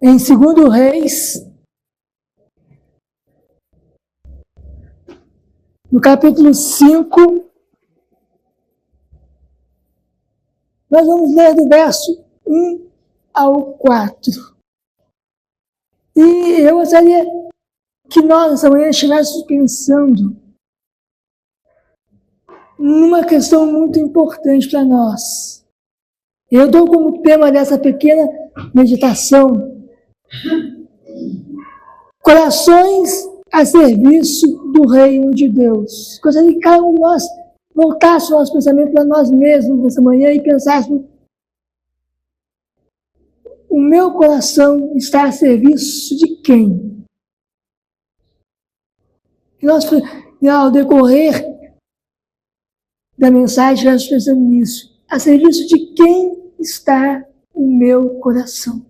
em 2 Reis, no capítulo 5, nós vamos ler do verso 1 ao 4. E eu gostaria que nós, essa manhã, estivéssemos pensando numa questão muito importante para nós. Eu dou como tema dessa pequena meditação corações a serviço do reino de Deus. Gostaria que cada um de nós voltasse o nosso pensamento para nós mesmos nessa manhã e pensássemos: o meu coração está a serviço de quem? E nós, ao decorrer da mensagem, nós pensando nisso. A serviço de quem está o meu coração?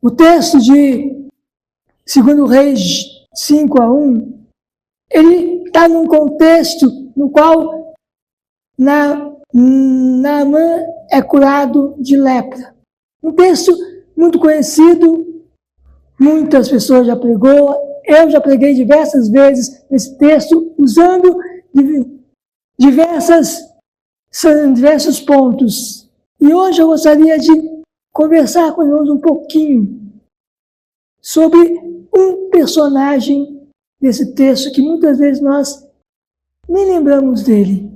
O texto de 2 Reis 5:1, ele está num contexto no qual Naamã é curado de lepra. Um texto muito conhecido, muitas pessoas já pregou, eu já preguei diversas vezes nesse texto, usando diversos pontos. E hoje eu gostaria de conversar com nós um pouquinho sobre um personagem desse texto que muitas vezes nós nem lembramos dele.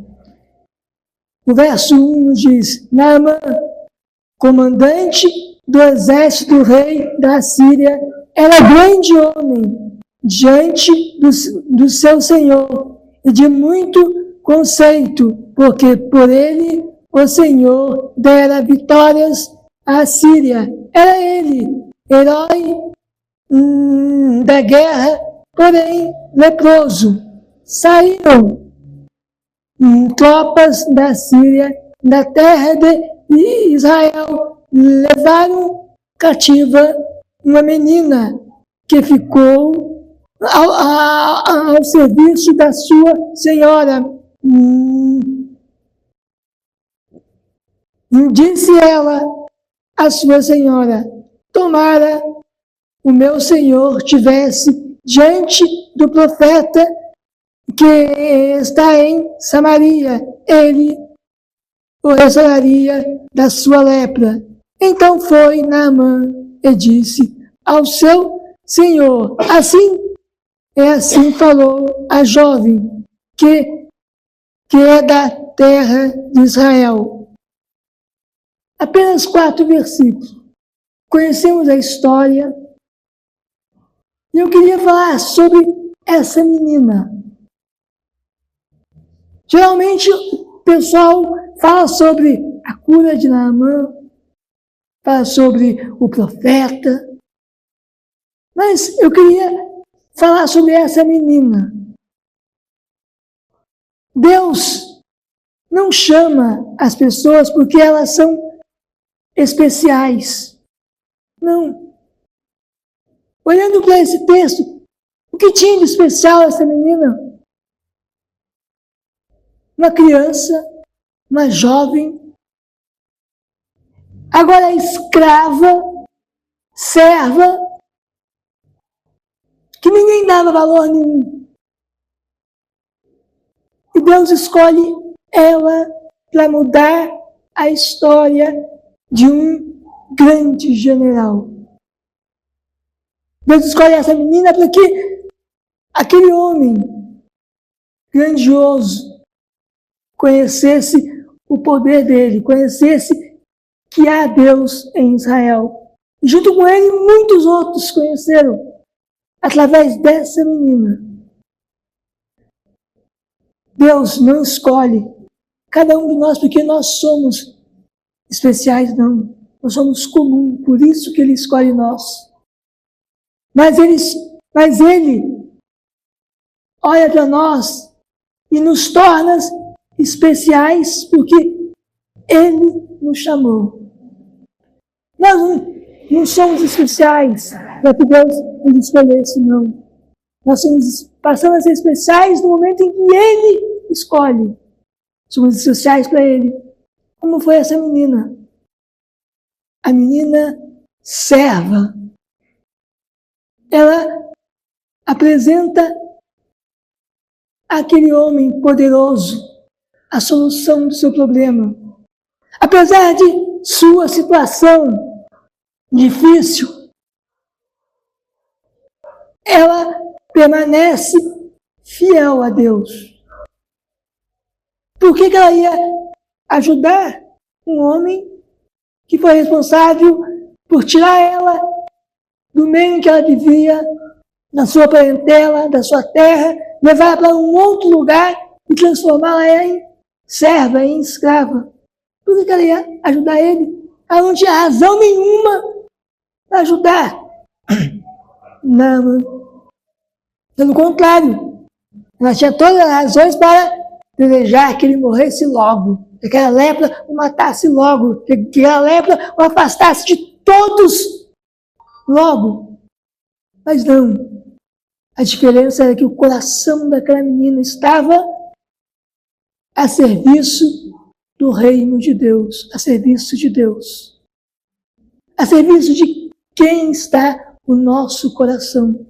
O verso 1 nos diz: Naamã, comandante do exército do rei da Síria, era grande homem diante do seu senhor e de muito conceito, porque por ele o Senhor dera vitórias à Síria. Era ele, herói da guerra, porém leproso. Saíram tropas da Síria, da terra de Israel, levaram cativa uma menina que ficou ao serviço da sua senhora. Disse ela à sua senhora: tomara o meu senhor tivesse diante do profeta que está em Samaria, ele o restauraria da sua lepra. Então foi Naamã e disse ao seu senhor: assim falou a jovem que é da terra de Israel. Apenas 4 versículos. Conhecemos a história. E eu queria falar sobre essa menina. Geralmente o pessoal fala sobre a cura de Naamã, fala sobre o profeta. Mas eu queria falar sobre essa menina. Deus não chama as pessoas porque elas são especiais. Não. Olhando para esse texto, o que tinha de especial essa menina? Uma criança, uma jovem, agora escrava, serva, que ninguém dava valor nenhum. E Deus escolhe ela para mudar a história de um grande general. Deus escolhe essa menina para que aquele homem grandioso conhecesse o poder dele, conhecesse que há Deus em Israel. E junto com ele, muitos outros conheceram através dessa menina. Deus não escolhe cada um de nós porque nós somos especiais, não. Nós somos comuns, por isso que ele escolhe nós. Mas ele olha para nós e nos torna especiais porque ele nos chamou. Nós não somos especiais para que Deus nos escolhesse, não. Nós passamos a ser especiais no momento em que ele escolhe. Somos especiais para ele. Como foi essa menina? A menina serva, ela apresenta àquele homem poderoso a solução do seu problema. Apesar de sua situação difícil, ela permanece fiel a Deus. Por que ela ia ajudar um homem que foi responsável por tirar ela do meio em que ela vivia, da sua parentela, da sua terra, levar para um outro lugar e transformá-la em serva, em escrava? Por que ela ia ajudar ele? Ela não tinha razão nenhuma para ajudar. Não. Pelo contrário, ela tinha todas as razões para desejar que ele morresse logo, que aquela lepra o matasse logo, que aquela lepra o afastasse de todos logo. Mas não. A diferença era que o coração daquela menina estava a serviço do reino de Deus, a serviço de Deus. A serviço de quem está o nosso coração.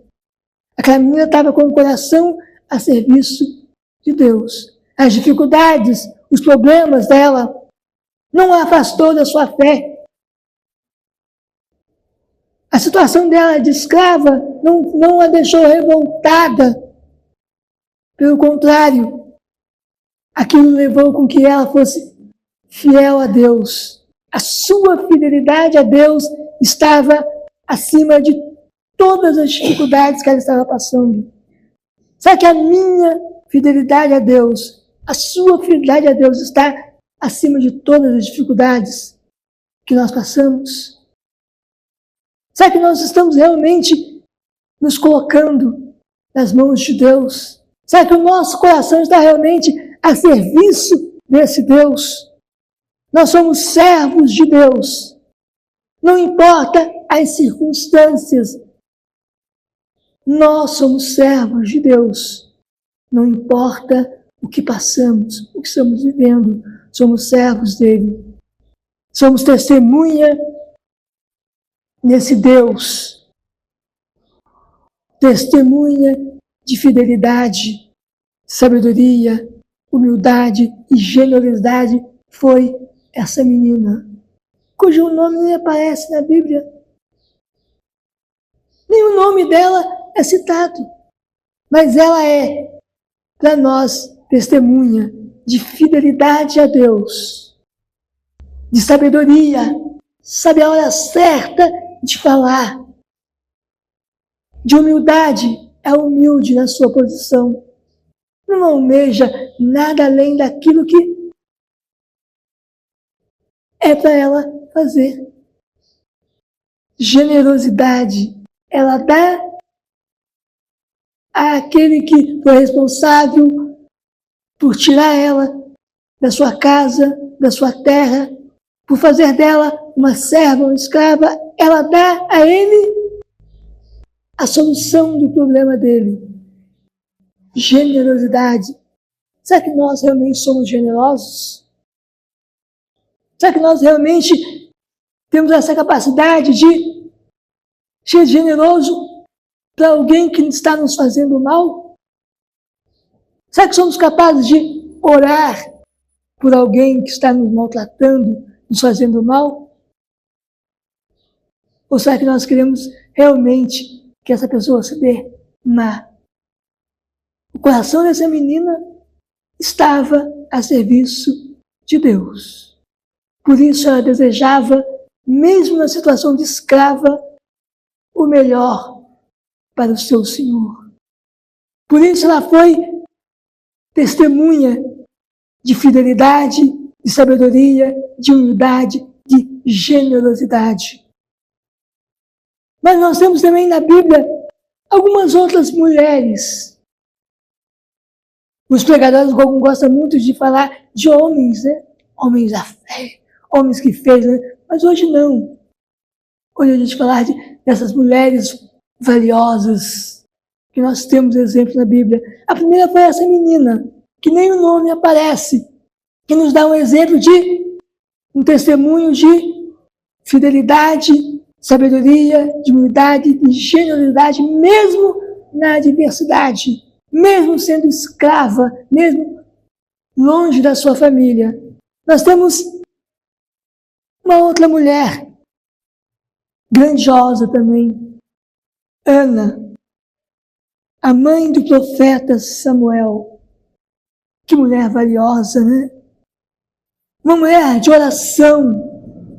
Aquela menina estava com o coração a serviço de Deus. As dificuldades, os problemas dela não a afastou da sua fé. A situação dela de escrava não a deixou revoltada. Pelo contrário, aquilo levou com que ela fosse fiel a Deus. A sua fidelidade a Deus estava acima de todas as dificuldades que ela estava passando. Sabe que a minha fidelidade a Deus, a sua fidelidade a Deus está acima de todas as dificuldades que nós passamos? Sabe que nós estamos realmente nos colocando nas mãos de Deus? Sabe que o nosso coração está realmente a serviço desse Deus? Nós somos servos de Deus. Não importa as circunstâncias, nós somos servos de Deus. Não importa o que passamos, o que estamos vivendo, somos servos dele. Somos testemunha nesse Deus. Testemunha de fidelidade, sabedoria, humildade e generosidade foi essa menina, cujo nome nem aparece na Bíblia. Nem o nome dela é citado. Mas ela é, para nós, testemunha de fidelidade a Deus, de sabedoria, sabe a hora certa de falar, de humildade, é humilde na sua posição. Não almeja nada além daquilo que é para ela fazer. Generosidade, ela dá àquele que foi responsável por tirar ela da sua casa, da sua terra, por fazer dela uma serva, uma escrava, ela dá a ele a solução do problema dele. Generosidade. Será que nós realmente somos generosos? Será que nós realmente temos essa capacidade de ser generoso para alguém que está nos fazendo mal? Será que somos capazes de orar por alguém que está nos maltratando, nos fazendo mal? Ou será que nós queremos realmente que essa pessoa se dê má? O coração dessa menina estava a serviço de Deus. Por isso ela desejava, mesmo na situação de escrava, o melhor para o seu Senhor. Por isso ela foi testemunha de fidelidade, de sabedoria, de humildade, de generosidade. Mas nós temos também na Bíblia algumas outras mulheres. Os pregadores gostam muito de falar de homens, né? Homens da fé, homens que fez, né? Mas hoje não. Hoje a gente falar dessas mulheres valiosas, que nós temos exemplos na Bíblia. A primeira foi essa menina, que nem o nome aparece, que nos dá um exemplo de um testemunho de fidelidade, sabedoria, de humildade, de generosidade, mesmo na adversidade, mesmo sendo escrava, mesmo longe da sua família. Nós temos uma outra mulher, grandiosa também, Ana, a mãe do profeta Samuel. Que mulher valiosa, né? Uma mulher de oração,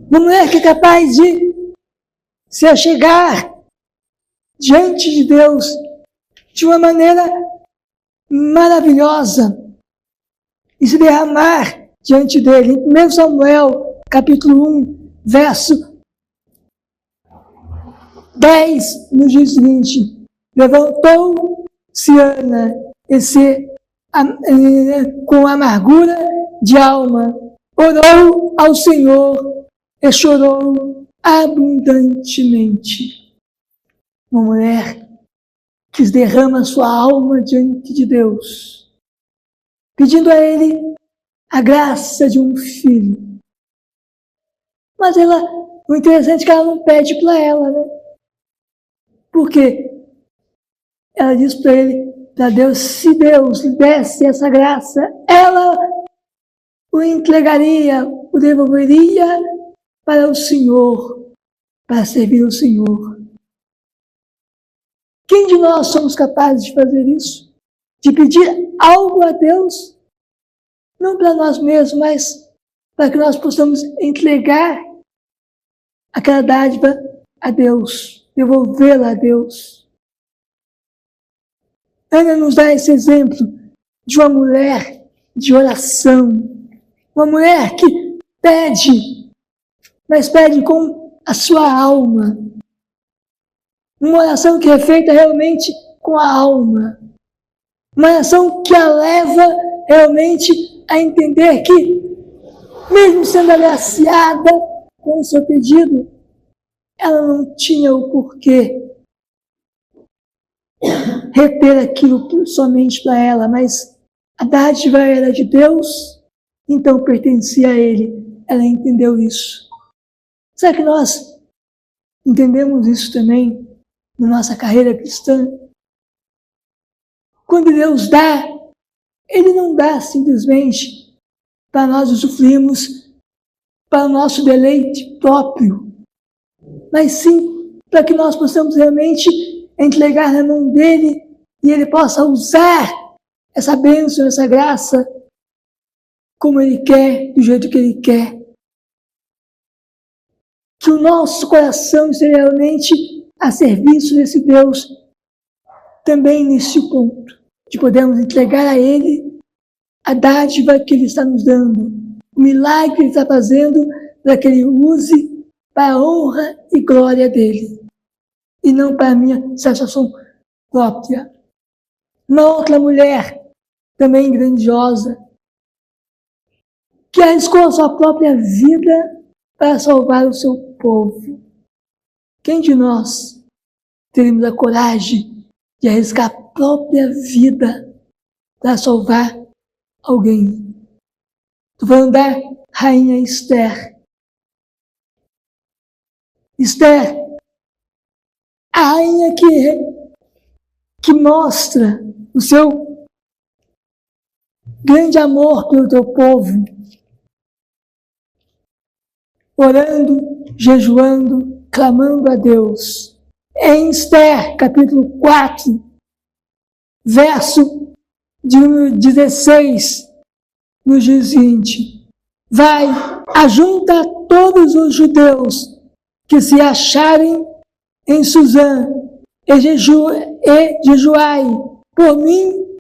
uma mulher que é capaz de se achegar diante de Deus de uma maneira maravilhosa e se derramar diante dele. Em 1 Samuel, capítulo 1, verso 10, nos diz o seguinte: levantou-se Ana com amargura de alma, orou ao Senhor e chorou abundantemente. Uma mulher que derrama sua alma diante de Deus, pedindo a Ele a graça de um filho. Mas o interessante é que ela não pede para ela, né? Porque ela diz para ele, para Deus, se Deus lhe desse essa graça, ela o entregaria, o devolveria para o Senhor, para servir o Senhor. Quem de nós somos capazes de fazer isso? De pedir algo a Deus? Não para nós mesmos, mas para que nós possamos entregar aquela dádiva a Deus, devolvê-la a Deus. Ana nos dá esse exemplo de uma mulher de oração, uma mulher que pede, mas pede com a sua alma. Uma oração que é feita realmente com a alma. Uma oração que a leva realmente a entender que, mesmo sendo agraciada com o seu pedido, ela não tinha o porquê reter aquilo somente para ela, mas a dádiva era de Deus, então pertencia a Ele. Ela entendeu isso. Será que nós entendemos isso também na nossa carreira cristã? Quando Deus dá, Ele não dá simplesmente para nós usufruirmos para o nosso deleite próprio, mas sim para que nós possamos realmente entregar na mão dele e ele possa usar essa bênção, essa graça como ele quer, do jeito que ele quer. Que o nosso coração esteja realmente a serviço desse Deus, também nesse ponto, de podermos entregar a ele a dádiva que ele está nos dando, o milagre que ele está fazendo, para que ele use para a honra e glória dele, e não para a minha satisfação própria. Uma outra mulher, também grandiosa, que arriscou a sua própria vida para salvar o seu povo. Quem de nós teremos a coragem de arriscar a própria vida para salvar alguém? Estou falando da rainha Esther. Esther, a rainha que mostra o seu grande amor pelo teu povo, orando, jejuando, clamando a Deus. Em Esther, capítulo 4, verso de número 16, nos diz o seguinte: vai, ajunta todos os judeus que se acharem em Suzã e jejuai por mim,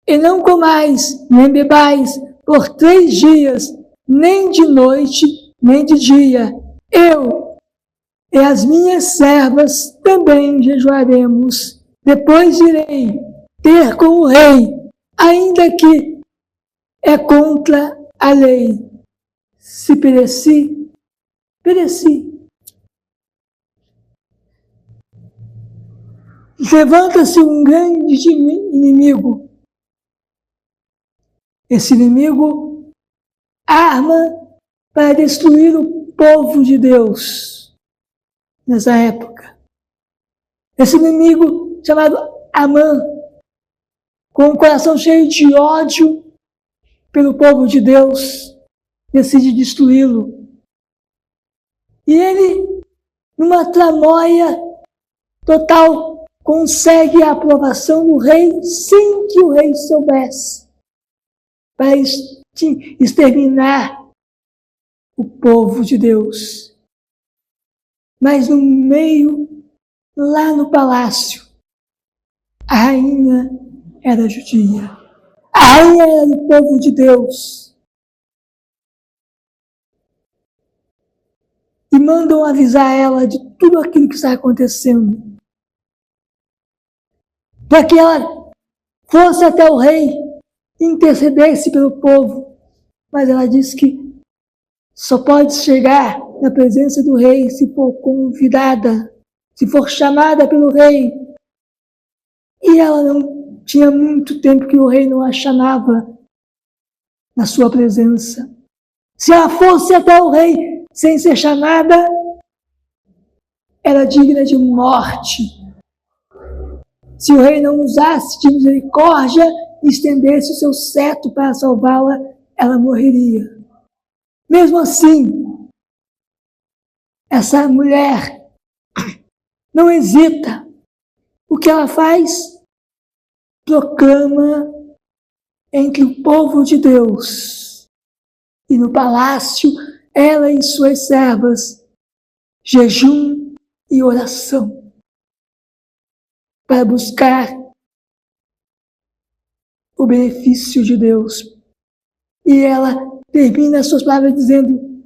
e não comais nem bebais por 3 dias, nem de noite nem de dia. Eu e as minhas servas também jejuaremos. Depois irei ter com o rei, ainda que é contra a lei. Se pereci, pereci. Levanta-se um grande inimigo. Esse inimigo arma para destruir o povo de Deus. nessa época. Esse inimigo chamado Amã, com o coração cheio de ódio pelo povo de Deus, decide destruí-lo. E ele, numa tramóia total, consegue a aprovação do rei sem que o rei soubesse, para exterminar o povo de Deus. Mas no meio, lá no palácio, a rainha era judia. A rainha era do povo de Deus. E mandam avisar ela de tudo aquilo que está acontecendo, para que ela fosse até o rei e intercedesse pelo povo. Mas ela disse que só pode chegar na presença do rei se for convidada, se for chamada pelo rei. E ela não tinha muito tempo que o rei não a chamava na sua presença. Se ela fosse até o rei sem ser chamada, era digna de morte. Se o rei não usasse de misericórdia e estendesse o seu cetro para salvá-la, ela morreria. Mesmo assim, essa mulher não hesita. O que ela faz? Proclama entre o povo de Deus e no palácio, ela e suas servas, jejum e oração para buscar o benefício de Deus. E ela termina as suas palavras dizendo: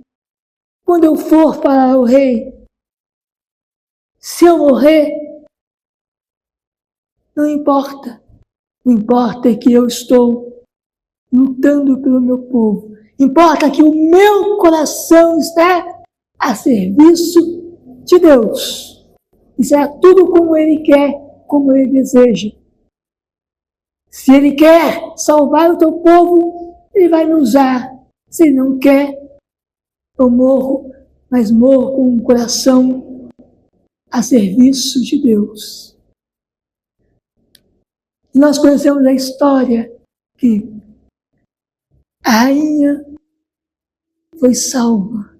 quando eu for para o rei, se eu morrer, não importa. O que importa é que eu estou lutando pelo meu povo. Importa que o meu coração está a serviço de Deus. E será tudo como Ele quer, como Ele deseja. Se Ele quer salvar o teu povo, Ele vai me usar. Se Ele não quer, eu morro, mas morro com um coração a serviço de Deus. E nós conhecemos a história que a rainha foi salva.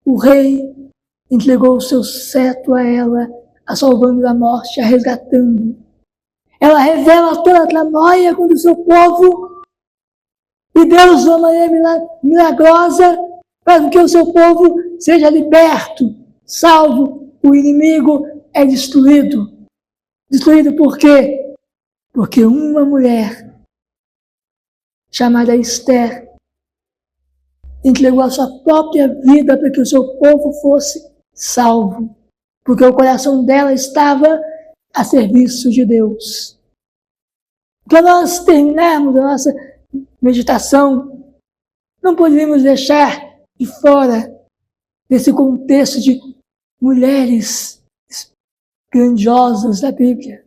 O rei entregou o seu cetro a ela, a salvando da morte, a resgatando. Ela revela toda a tramóia contra o seu povo. E Deus, de uma maneira milagrosa, faz com que o seu povo seja liberto, salvo. O inimigo é destruído. Destruído por quê? Porque uma mulher chamada Esther entregou a sua própria vida para que o seu povo fosse salvo, porque o coração dela estava a serviço de Deus. Para nós terminarmos a nossa meditação, não poderíamos deixar de fora desse contexto de mulheres grandiosas da Bíblia.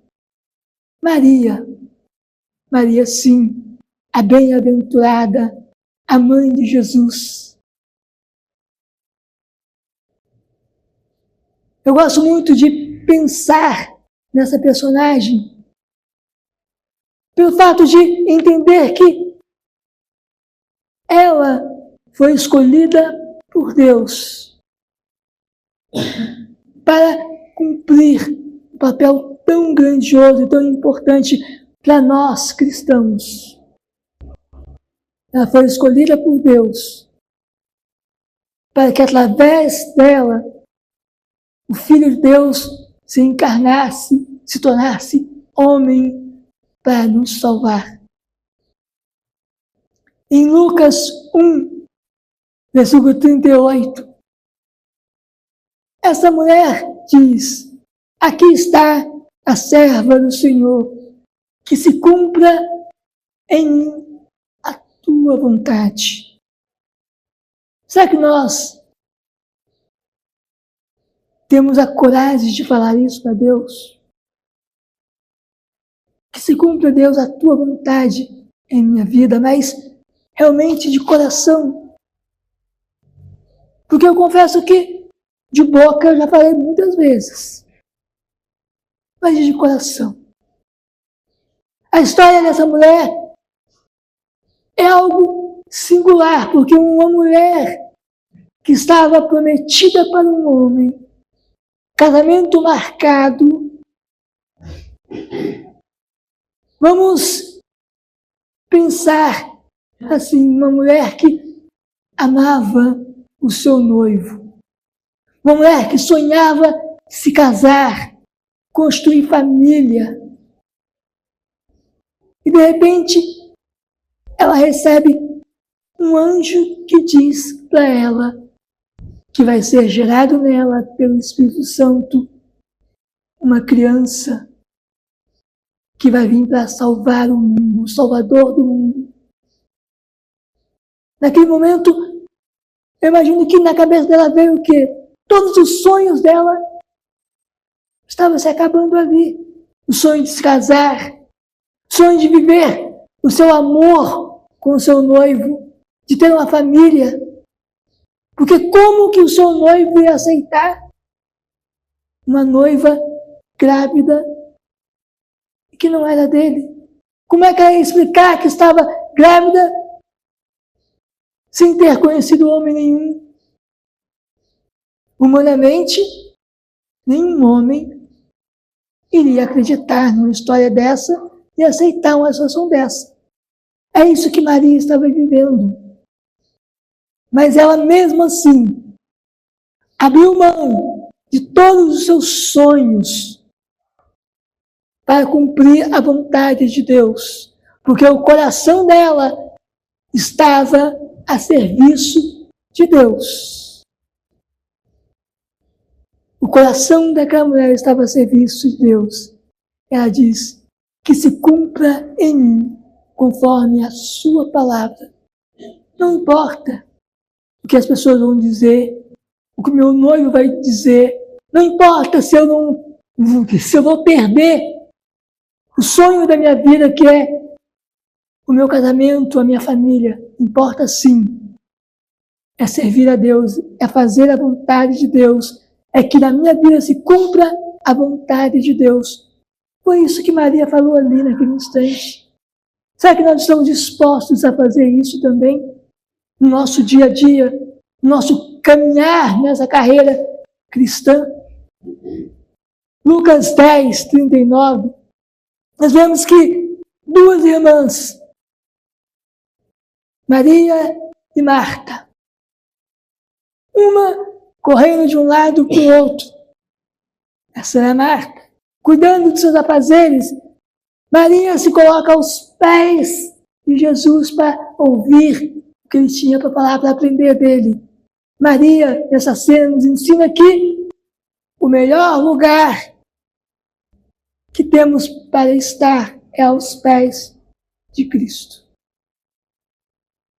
Maria, sim, a bem-aventurada, a mãe de Jesus. Eu gosto muito de pensar nessa personagem pelo fato de entender que ela foi escolhida por Deus para cumprir um papel tão grandioso e tão importante para nós cristãos. Ela foi escolhida por Deus para que através dela o Filho de Deus se encarnasse, se tornasse homem para nos salvar. Em Lucas 1, versículo 38, essa mulher diz: aqui está a serva do Senhor, que se cumpra em mim a tua vontade. Será que nós temos a coragem de falar isso para Deus? Que se cumpra, Deus, a tua vontade em minha vida, mas realmente de coração. Porque eu confesso que De boca eu já falei muitas vezes, mas de coração. A história dessa mulher é algo singular, porque uma mulher que estava prometida para um homem, casamento marcado, vamos pensar assim, uma mulher que amava o seu noivo, uma mulher que sonhava se casar, construir família, e de repente ela recebe um anjo que diz para ela que vai ser gerado nela pelo Espírito Santo uma criança que vai vir para salvar o mundo, o Salvador do mundo. Naquele momento, eu imagino que na cabeça dela veio o quê? Todos os sonhos dela estavam se acabando ali. O sonho de se casar, o sonho de viver o seu amor com o seu noivo, de ter uma família. Porque como que o seu noivo ia aceitar uma noiva grávida que não era dele? Como é que ela ia explicar que estava grávida sem ter conhecido homem nenhum? Humanamente, nenhum homem iria acreditar numa história dessa e aceitar uma situação dessa. É isso que Maria estava vivendo. Mas ela mesmo assim abriu mão de todos os seus sonhos para cumprir a vontade de Deus, porque o coração dela estava a serviço de Deus. O coração daquela mulher estava a serviço de Deus. Ela diz: que se cumpra em mim conforme a sua palavra. Não importa o que as pessoas vão dizer, o que meu noivo vai dizer, não importa se eu vou perder o sonho da minha vida, que é o meu casamento, a minha família. Importa sim. É servir a Deus, é fazer a vontade de Deus, é que na minha vida se cumpra a vontade de Deus. Foi isso que Maria falou ali naquele instante. Será que nós estamos dispostos a fazer isso também? No nosso dia a dia, no nosso caminhar nessa carreira cristã? Lucas 10, 39, nós vemos que duas irmãs, Maria e Marta, uma correndo de um lado para o outro, essa é Marta, cuidando dos seus afazeres. Maria se coloca aos pés de Jesus para ouvir o que ele tinha para falar, para aprender dele. Maria, nessa cena, nos ensina que o melhor lugar que temos para estar é aos pés de Cristo.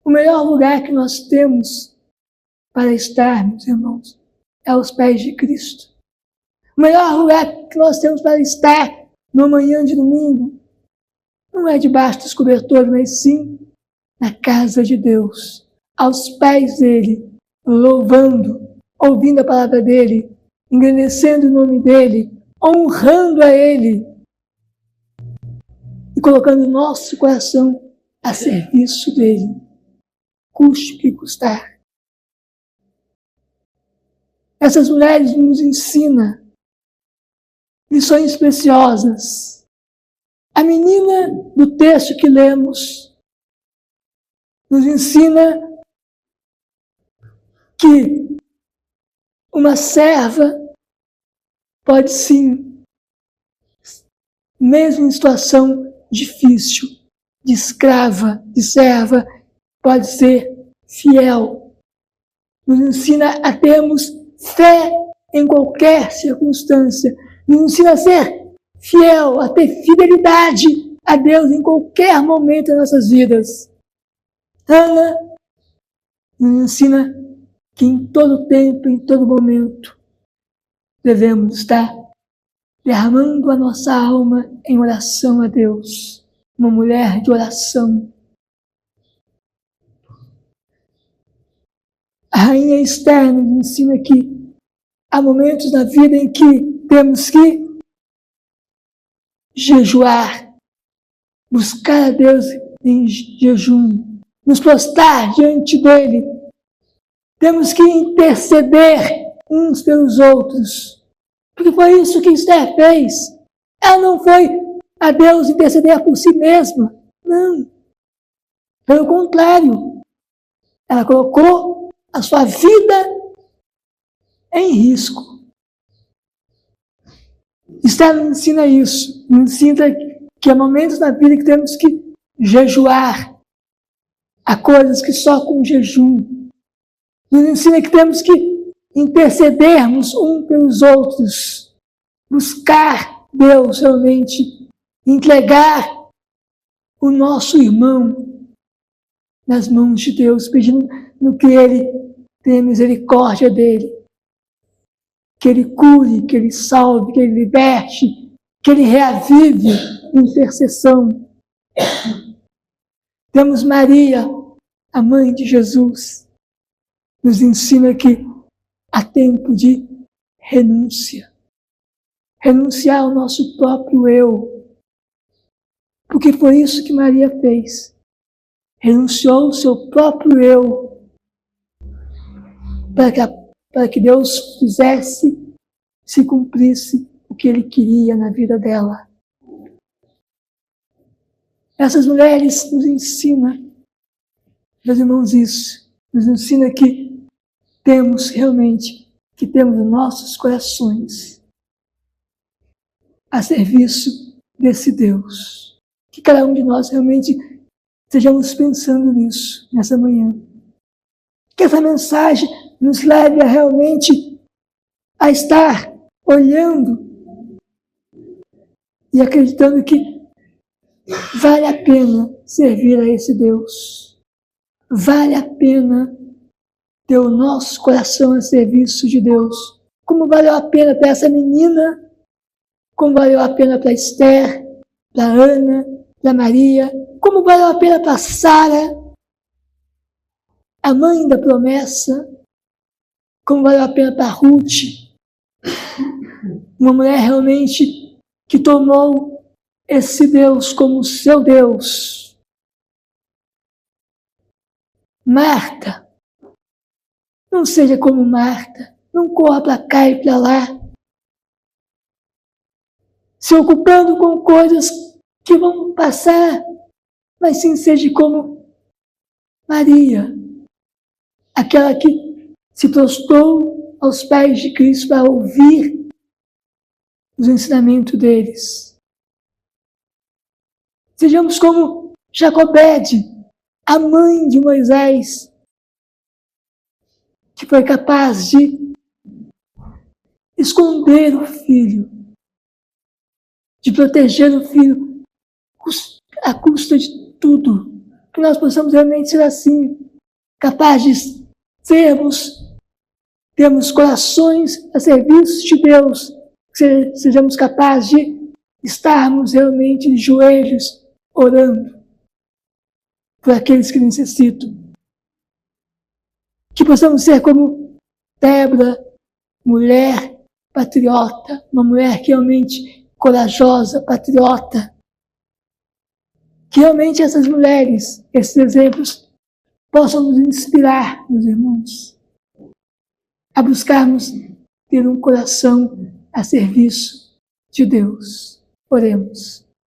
O melhor lugar que nós temos para estar, meus irmãos, é aos pés de Cristo. O melhor lugar que nós temos para estar no manhã de domingo não é debaixo dos cobertores, mas sim na casa de Deus, aos pés dele, louvando, ouvindo a palavra dele, engrandecendo o nome dele, honrando a ele e colocando o nosso coração a serviço dele, custe o que custar. Essas mulheres nos ensinam lições preciosas. A menina do texto que lemos nos ensina que uma serva pode sim, mesmo em situação difícil, de escrava, de serva, pode ser fiel. Nos ensina a termos fé em qualquer circunstância. Nos ensina a ser fiel, a ter fidelidade a Deus em qualquer momento das nossas vidas. Ana nos ensina que em todo tempo, em todo momento, devemos estar derramando a nossa alma em oração a Deus. Uma mulher de oração. A rainha Esther nos ensina que há momentos na vida em que temos que jejuar, buscar a Deus em jejum, nos prostrar diante dele. Temos que interceder uns pelos outros, porque foi isso que Esther fez. Ela não foi a Deus interceder por si mesma, não. Pelo contrário, ela colocou a sua vida em risco. Esther nos ensina isso, nos ensina que há momentos na vida que temos que jejuar. Há coisas que só com jejum. Nos ensina que temos que intercedermos uns pelos outros, buscar Deus realmente, entregar o nosso irmão nas mãos de Deus, pedindo que Ele tenha misericórdia dele, que Ele cure, que Ele salve, que Ele liberte, que Ele reavive intercessão. Temos Maria, a mãe de Jesus, nos ensina que há tempo de renúncia. Renunciar ao nosso próprio eu. Porque foi isso que Maria fez. Renunciou ao seu próprio eu para que Deus fizesse, se cumprisse o que Ele queria na vida dela. Essas mulheres nos ensinam, meus irmãos, isso. Nos ensina que temos realmente, que temos nossos corações a serviço desse Deus. Que cada um de nós realmente estejamos pensando nisso, nessa manhã. Que essa mensagem nos leve a realmente a estar olhando e acreditando que vale a pena servir a esse Deus. Vale a pena ter o nosso coração a serviço de Deus. Como valeu a pena para essa menina, como valeu a pena para Esther, para Ana, para Maria, como valeu a pena para Sara, a mãe da promessa, como valeu a pena para Ruth, uma mulher realmente que tomou esse Deus como seu Deus. Marta, não seja como Marta, não corra para cá e para lá, se ocupando com coisas que vão passar, mas sim seja como Maria, aquela que se prostrou aos pés de Cristo para ouvir os ensinamentos deles. Sejamos como Jacobede, a mãe de Moisés, que foi capaz de esconder o filho, de proteger o filho à custa de tudo. Que nós possamos realmente ser assim, capazes de termos corações a serviço de Deus, que sejamos capazes de estarmos realmente de joelhos orando por aqueles que necessitam. Que possamos ser como Débora, mulher patriota, uma mulher que realmente corajosa, patriota. Que realmente essas mulheres, esses exemplos, possam nos inspirar, meus irmãos, a buscarmos ter um coração a serviço de Deus. Oremos.